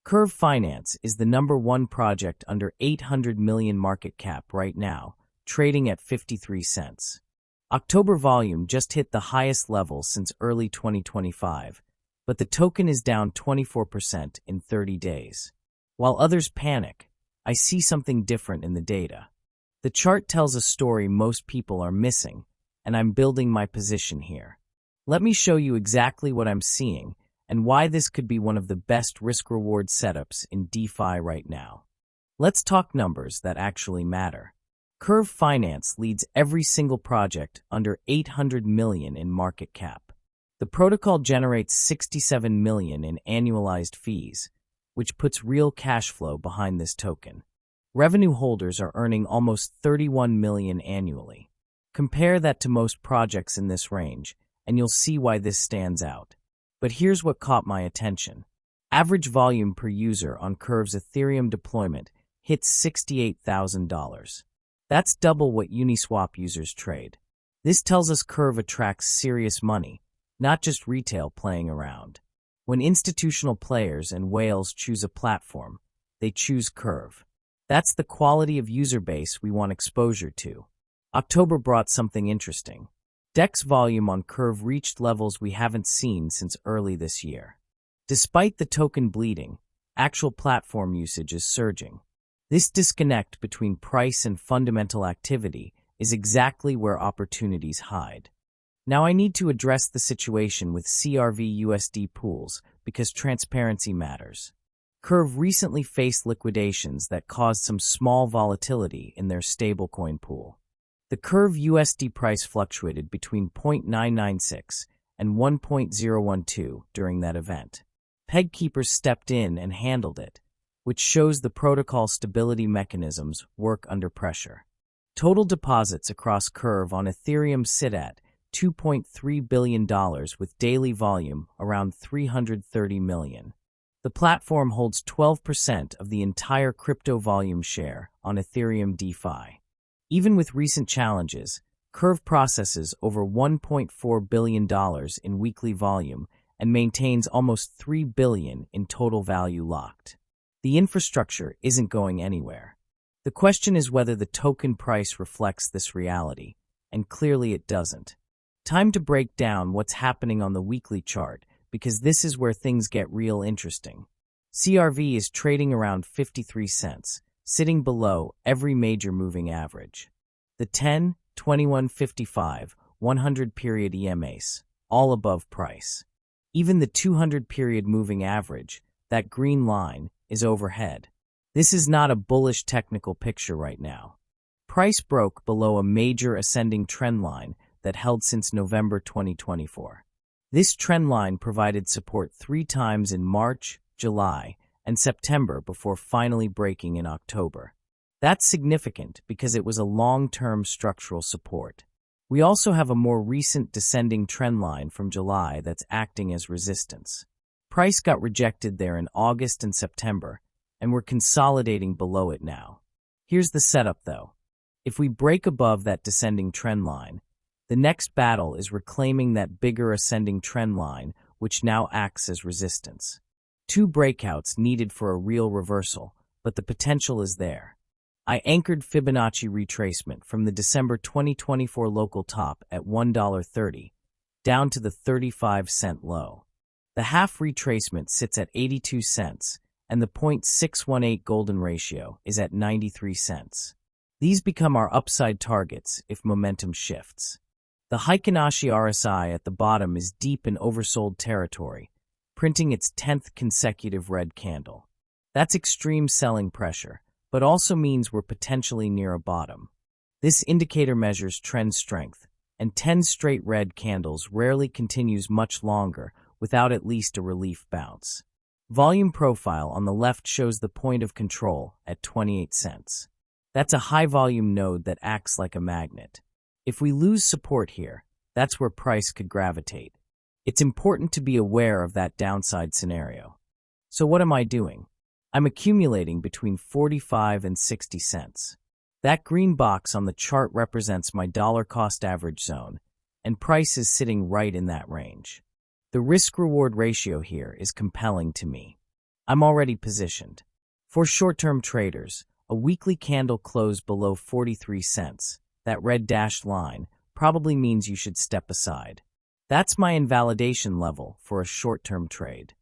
Curve Finance is the #1 project under 800 million market cap right now, trading at 53 cents. October volume just hit the highest level since early 2025, but the token is down 24% in 30 days. While others panic, I see something different in the data. The chart tells a story most people are missing, and I'm building my position here. Let me show you exactly what I'm seeing and why this could be one of the best risk-reward setups in DeFi right now. Let's talk numbers that actually matter. Curve Finance leads every single project under 800 million in market cap. The protocol generates 67 million in annualized fees, which puts real cash flow behind this token. Revenue holders are earning almost 31 million annually. Compare that to most projects in this range, and you'll see why this stands out. But here's what caught my attention. Average volume per user on Curve's Ethereum deployment hits $68,000. That's double what Uniswap users trade. This tells us Curve attracts serious money, not just retail playing around. When institutional players and whales choose a platform, they choose Curve. That's the quality of user base we want exposure to. October brought something interesting. DEX volume on Curve reached levels we haven't seen since early this year. Despite the token bleeding, actual platform usage is surging. This disconnect between price and fundamental activity is exactly where opportunities hide. Now I need to address the situation with CRvUSD pools because transparency matters. Curve recently faced liquidations that caused some small volatility in their stablecoin pool. The crvUSD price fluctuated between 0.996 and 1.012 during that event. Peg keepers stepped in and handled it, which shows the protocol stability mechanisms work under pressure. Total deposits across Curve on Ethereum sit at $2.3 billion with daily volume around 330 million. The platform holds 12% of the entire crypto volume share on Ethereum DeFi. Even with recent challenges, Curve processes over $1.4 billion in weekly volume and maintains almost $3 billion in total value locked. The infrastructure isn't going anywhere. The question is whether the token price reflects this reality, and clearly it doesn't. Time to break down what's happening on the weekly chart, because this is where things get real interesting. CRV is trading around 53 cents, sitting below every major moving average. The 10, 21, 55, 100 period EMAs, all above price. Even the 200 period moving average, that green line, is overhead. This is not a bullish technical picture right now. Price broke below a major ascending trend line that held since November 2024. This trend line provided support 3 times in March, July, and September before finally breaking in October. That's significant because it was a long-term structural support. We also have a more recent descending trend line from July that's acting as resistance. Price got rejected there in August and September, and we're consolidating below it now. Here's the setup though. If we break above that descending trend line, the next battle is reclaiming that bigger ascending trend line, which now acts as resistance. 2 breakouts needed for a real reversal, but the potential is there. I anchored Fibonacci retracement from the December 2024 local top at $1.30, down to the 35-cent low. The half retracement sits at 82 cents, and the 0.618 golden ratio is at 93 cents. These become our upside targets if momentum shifts. The Heikin-Ashi RSI at the bottom is deep in oversold territory, printing its 10th consecutive red candle. That's extreme selling pressure, but also means we're potentially near a bottom. This indicator measures trend strength, and 10 straight red candles rarely continues much longer without at least a relief bounce. Volume profile on the left shows the point of control at 28 cents. That's a high-volume node that acts like a magnet. If we lose support here, that's where price could gravitate. It's important to be aware of that downside scenario. So what am I doing? I'm accumulating between 45 and 60 cents. That green box on the chart represents my dollar cost average zone, and price is sitting right in that range. The risk-reward ratio here is compelling to me. I'm already positioned. For short-term traders, a weekly candle close below 43 cents, that red dashed line, probably means you should step aside. That's my invalidation level for a short-term trade.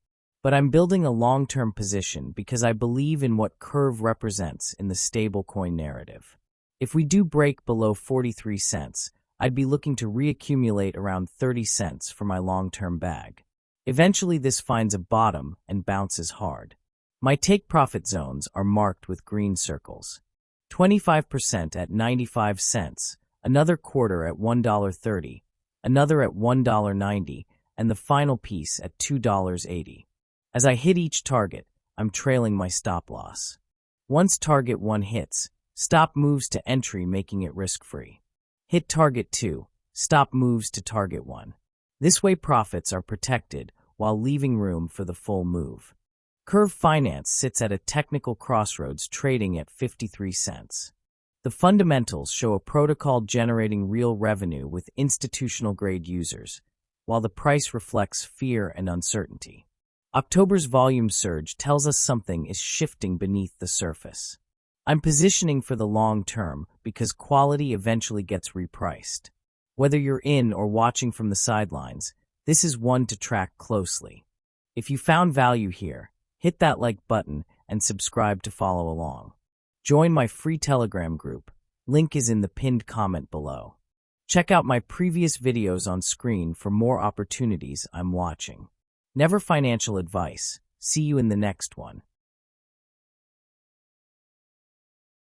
But I'm building a long-term position because I believe in what CRV represents in the stablecoin narrative. If we do break below 43 cents, I'd be looking to reaccumulate around 30 cents for my long-term bag. Eventually this finds a bottom and bounces hard. My take-profit zones are marked with green circles. 25% at 95 cents, another quarter at $1.30, another at $1.90, and the final piece at $2.80. As I hit each target, I'm trailing my stop loss. Once target 1 hits, stop moves to entry, making it risk-free. Hit target 2, stop moves to target 1. This way profits are protected while leaving room for the full move. CRV Finance sits at a technical crossroads trading at 53 cents. The fundamentals show a protocol generating real revenue with institutional-grade users, while the price reflects fear and uncertainty. October's volume surge tells us something is shifting beneath the surface. I'm positioning for the long term because quality eventually gets repriced. Whether you're in or watching from the sidelines, this is one to track closely. If you found value here, hit that like button and subscribe to follow along. Join my free Telegram group. Link is in the pinned comment below. Check out my previous videos on screen for more opportunities I'm watching. Never financial advice. See you in the next one.